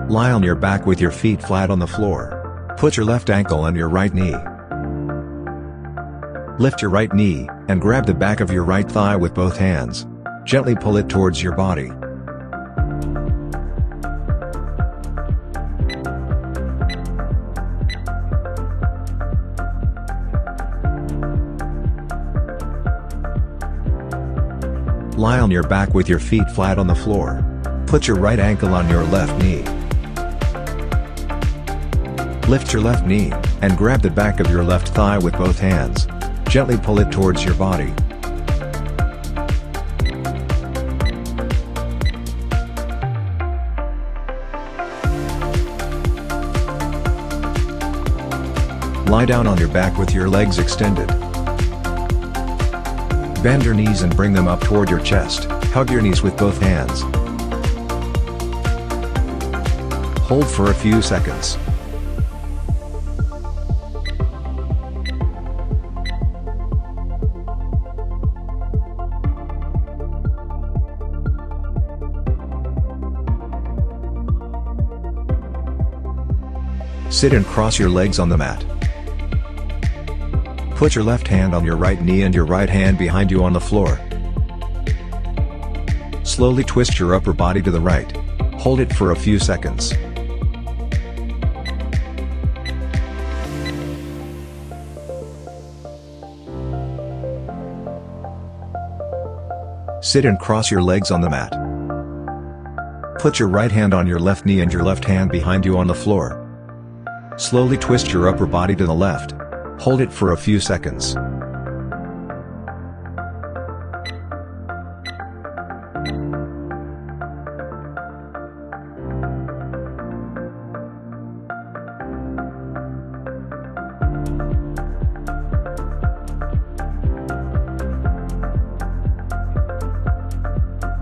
Lie on your back with your feet flat on the floor. Put your left ankle on your right knee. Lift your right knee, and grab the back of your right thigh with both hands. Gently pull it towards your body. Lie on your back with your feet flat on the floor. Put your right ankle on your left knee. Lift your left knee, and grab the back of your left thigh with both hands. Gently pull it towards your body. Lie down on your back with your legs extended. Bend your knees and bring them up toward your chest. Hug your knees with both hands. Hold for a few seconds. Sit and cross your legs on the mat. Put your left hand on your right knee and your right hand behind you on the floor. Slowly twist your upper body to the right. Hold it for a few seconds. Sit and cross your legs on the mat. Put your right hand on your left knee and your left hand behind you on the floor. Slowly twist your upper body to the left. Hold it for a few seconds.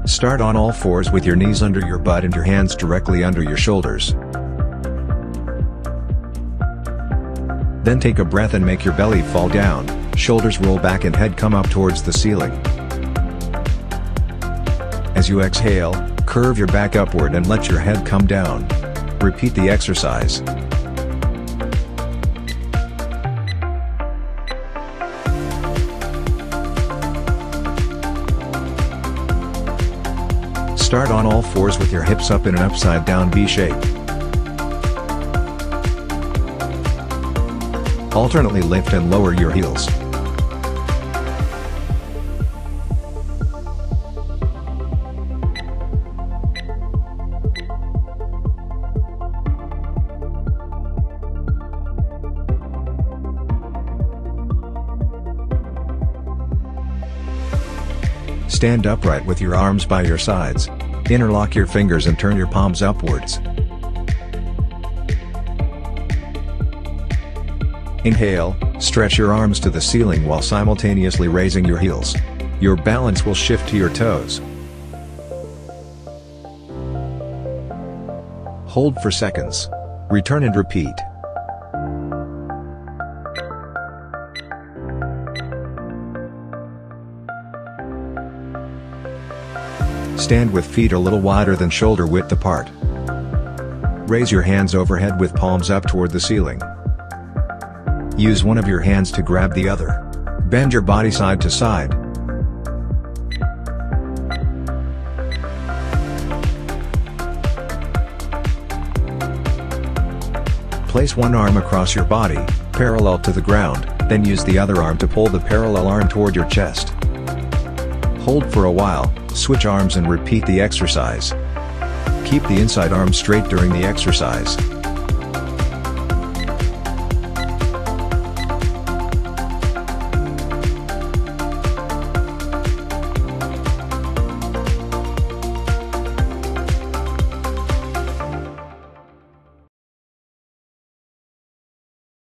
Start on all fours with your knees under your butt and your hands directly under your shoulders. Then take a breath and make your belly fall down, shoulders roll back and head come up towards the ceiling. As you exhale, curve your back upward and let your head come down. Repeat the exercise. Start on all fours with your hips up in an upside down V shape. Alternately lift and lower your heels. Stand upright with your arms by your sides. Interlock your fingers and turn your palms upwards. Inhale, stretch your arms to the ceiling while simultaneously raising your heels. Your balance will shift to your toes. Hold for seconds. Return and repeat. Stand with feet a little wider than shoulder width apart. Raise your hands overhead with palms up toward the ceiling. Use one of your hands to grab the other. Bend your body side to side. Place one arm across your body, parallel to the ground, then use the other arm to pull the parallel arm toward your chest. Hold for a while, switch arms and repeat the exercise. Keep the inside arm straight during the exercise.